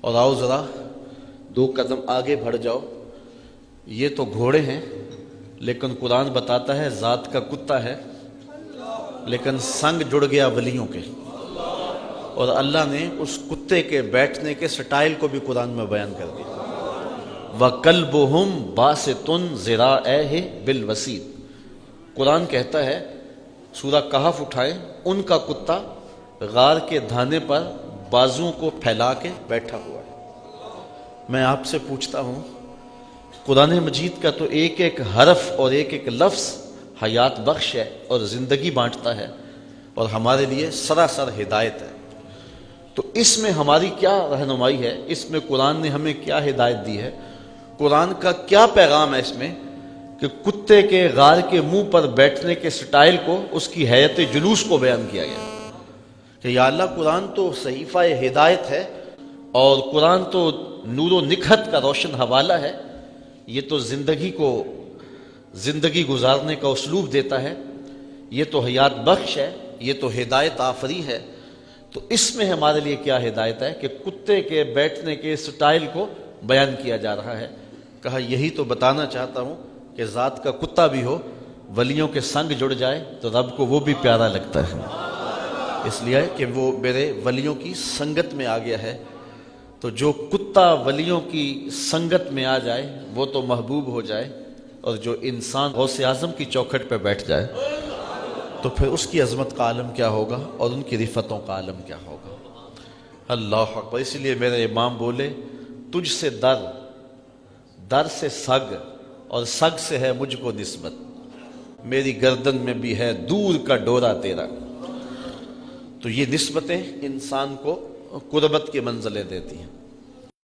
اور آؤ ذرا 2 قدم آگے بڑھ جاؤ. یہ تو گھوڑے ہیں لیکن قرآن بتاتا ہے ذات کا کتا ہے، لیکن سنگ جڑ گیا ولیوں کے. اور اللہ نے اس کتے کے بیٹھنے کے سٹائل کو بھی قرآن میں بیان کر دیا. وَقَلْبُهُمْ بَاسِطٌ ذِرَاعَيْهِ بِالْوَسِيدِ. قرآن کہتا ہے سورہ کہف اٹھائیں، ان کا کتا غار کے دھانے پر بازوؤں کو پھیلا کے بیٹھا ہوا ہے. میں آپ سے پوچھتا ہوں، قرآن مجید کا تو ایک ایک حرف اور ایک ایک لفظ حیات بخش ہے اور زندگی بانٹتا ہے اور ہمارے لیے سراسر ہدایت ہے. تو اس میں ہماری کیا رہنمائی ہے؟ اس میں قرآن نے ہمیں کیا ہدایت دی ہے؟ قرآن کا کیا پیغام ہے اس میں کہ کتے کے غار کے منہ پر بیٹھنے کے سٹائل کو، اس کی حیت جلوس کو بیان کیا گیا کہ یا اللہ قرآن تو صحیفہ ہدایت ہے اور قرآن تو نور و نکہت کا روشن حوالہ ہے. یہ تو زندگی گزارنے کا اسلوب دیتا ہے، یہ تو حیات بخش ہے، یہ تو ہدایت آفری ہے. تو اس میں ہمارے لیے کیا ہدایت ہے کہ کتے کے بیٹھنے کے سٹائل کو بیان کیا جا رہا ہے. کہا یہی تو بتانا چاہتا ہوں کہ ذات کا کتا بھی ہو، ولیوں کے سنگ جڑ جائے تو رب کو وہ بھی پیارا لگتا ہے، اس لیے کہ وہ میرے ولیوں کی سنگت میں آ گیا ہے. تو جو کتا ولیوں کی سنگت میں آ جائے وہ تو محبوب ہو جائے، اور جو انسان غوث اعظم کی چوکھٹ پہ بیٹھ جائے تو پھر اس کی عظمت کا عالم کیا ہوگا اور ان کی رفتوں کا عالم کیا ہوگا. اللہ اکبر. اسی لیے میرے امام بولے تجھ سے در سے سگ اور سگ سے ہے مجھ کو نسبت، میری گردن میں بھی ہے دور کا ڈورا تیرا. تو یہ نسبتیں انسان کو قربت کی منزلیں دیتی ہیں.